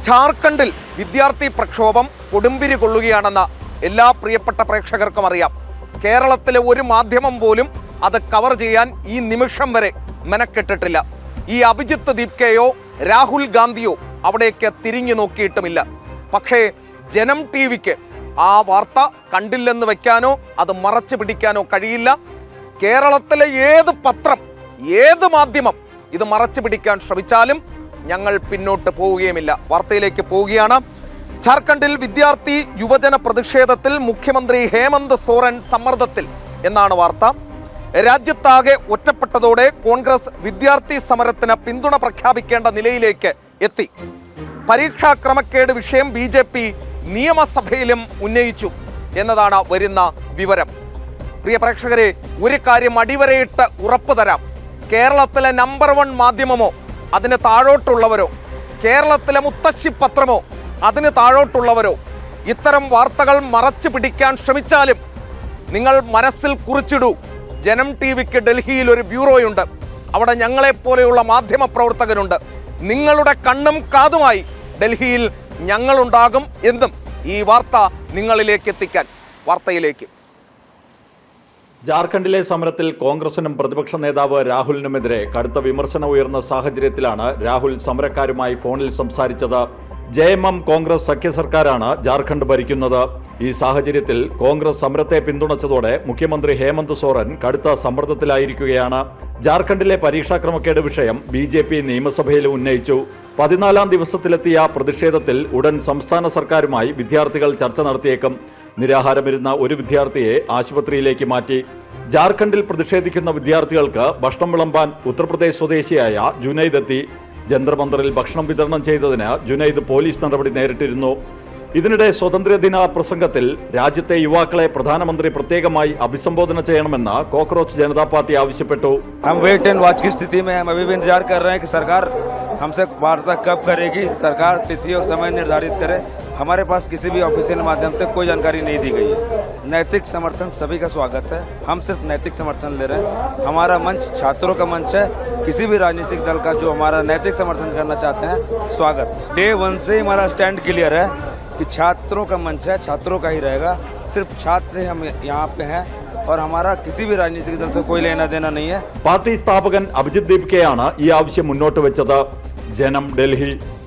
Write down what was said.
ജാർഖണ്ഡിൽ വിദ്യാർത്ഥി പ്രക്ഷോഭം കൊടുമ്പിരി കൊള്ളുകയാണെന്ന് എല്ലാ പ്രിയപ്പെട്ട പ്രേക്ഷകർക്കും അറിയാം. കേരളത്തിലെ ഒരു മാധ്യമം പോലും അത് കവർ ചെയ്യാൻ ഈ നിമിഷം വരെ മെനക്കെട്ടിട്ടില്ല. ഈ അഭിജിത്ത് ദീപ്കയോ രാഹുൽ ഗാന്ധിയോ അവിടേക്ക് തിരിഞ്ഞു നോക്കിയിട്ടുമില്ല. പക്ഷേ ജനം ടി വിക്ക് ആ വാർത്ത കണ്ടില്ലെന്ന് വയ്ക്കാനോ അത് മറച്ചു പിടിക്കാനോ കഴിയില്ല. കേരളത്തിലെ ഏത് പത്രം, ഏത് മാധ്യമം ഇത് മറച്ചു പിടിക്കാൻ ശ്രമിച്ചാലും ഞങ്ങൾ പിന്നോട്ട് പോവുകയുമില്ല. വാർത്തയിലേക്ക് പോവുകയാണ്. ജാർഖണ്ഡിൽ വിദ്യാർത്ഥി യുവജന പ്രതിഷേധത്തിൽ മുഖ്യമന്ത്രി ഹേമന്ത് സോറൻ സമ്മർദ്ദത്തിൽ എന്നാണ് വാർത്ത. രാജ്യത്താകെ ഒറ്റപ്പെട്ടതോടെ കോൺഗ്രസ് വിദ്യാർത്ഥി സമരത്തിന് പിന്തുണ പ്രഖ്യാപിക്കേണ്ട നിലയിലേക്ക് എത്തി. പരീക്ഷാ ക്രമക്കേട് വിഷയം BJP നിയമസഭയിലും ഉന്നയിച്ചു എന്നതാണ് വരുന്ന വിവരം. പ്രിയ പ്രേക്ഷകരെ, ഒരു കാര്യം അടിവരയിട്ട് ഉറപ്പു തരാം. കേരളത്തിലെ നമ്പർ 1 മാധ്യമമോ അതിന് താഴോട്ടുള്ളവരോ, കേരളത്തിലെ മുത്തശ്ശി പത്രമോ അതിന് താഴോട്ടുള്ളവരോ ഇത്തരം വാർത്തകൾ മറച്ചു പിടിക്കാൻ ശ്രമിച്ചാലും നിങ്ങൾ മനസ്സിൽ കുറിച്ചിടൂ, ജനം ടി വിക്ക് ഡൽഹിയിൽ ഒരു ബ്യൂറോയുണ്ട്. അവിടെ ഞങ്ങളെപ്പോലെയുള്ള മാധ്യമ പ്രവർത്തകരുണ്ട്. നിങ്ങളുടെ കണ്ണും കാതുമായി ഡൽഹിയിൽ ഞങ്ങളുണ്ടാകും എന്നും ഈ വാർത്ത നിങ്ങളിലേക്ക് എത്തിക്കാൻ. വാർത്തയിലേക്ക്. ജാർഖണ്ഡിലെ സമരത്തിൽ കോൺഗ്രസിനും പ്രതിപക്ഷ നേതാവ് രാഹുലിനുമെതിരെ കടുത്ത വിമർശനം ഉയർന്ന സാഹചര്യത്തിലാണ് രാഹുൽ സമരക്കാരുമായി ഫോണിൽ സംസാരിച്ചത്. JMM കോൺഗ്രസ് സഖ്യ സർക്കാരാണ് ജാർഖണ്ഡ് ഭരിക്കുന്നത്. ഈ സാഹചര്യത്തിൽ കോൺഗ്രസ് സമരത്തെ പിന്തുണച്ചതോടെ മുഖ്യമന്ത്രി ഹേമന്ത് സോറൻ കടുത്ത സമ്മർദ്ദത്തിലായിരിക്കുകയാണ്. ജാർഖണ്ഡിലെ പരീക്ഷാക്രമക്കേട് വിഷയം BJP നിയമസഭയിൽ ഉന്നയിച്ചു. 14-ാം ദിവസത്തിലെത്തിയ പ്രതിഷേധത്തിൽ ഉടൻ സംസ്ഥാന സർക്കാരുമായി വിദ്യാർത്ഥികൾ ചർച്ച നടത്തിയേക്കും. നിരാഹാരമിരുന്ന ഒരു വിദ്യാർത്ഥിയെ ആശുപത്രിയിലേക്ക് മാറ്റി. ജാർഖണ്ഡിൽ പ്രതിഷേധിക്കുന്ന വിദ്യാർത്ഥികൾക്ക് ഭക്ഷണം വിളമ്പാൻ ഉത്തർപ്രദേശ് സ്വദേശിയായ ജുനൈദ് എത്തി. ജന്തർമന്ദറിൽ ഭക്ഷണം വിതരണം ചെയ്തതിന് ജുനൈദ് പോലീസ് നടപടി നേരിട്ടിരുന്നു. ഇതിനിടെ സ്വാതന്ത്ര്യദിന പ്രസംഗത്തിൽ രാജ്യത്തെ യുവാക്കളെ പ്രധാനമന്ത്രി പ്രത്യേകമായി അഭിസംബോധന ചെയ്യണമെന്ന് കോക്രോച്ച് ജനതാ പാർട്ടി ആവശ്യപ്പെട്ടു. हमसे वार्ता कब करेगी, सरकार तिथि और समय निर्धारित करे. हमारे पास किसी भी ऑफिशियल माध्यम से कोई जानकारी नहीं दी गई है. नैतिक समर्थन सभी का स्वागत है. हम सिर्फ नैतिक समर्थन ले रहे हैं. हमारा मंच छात्रों का मंच है. किसी भी राजनीतिक दल का जो हमारा नैतिक समर्थन करना चाहते हैं, स्वागत. डे 1 से ही हमारा स्टैंड क्लियर है कि छात्रों का मंच है, छात्रों का ही रहेगा. सिर्फ छात्र हम यहाँ पे हैं और हमारा किसी भी राजनीतिक दल से कोई लेना देना नहीं है. പാർട്ടി സ്ഥാപകൻ അഭിജിത്ത് ദീപ്കയാണ് ഈ ആവശ്യം മുന്നോട്ട് വെച്ചത്. ജനം, ഡൽഹി.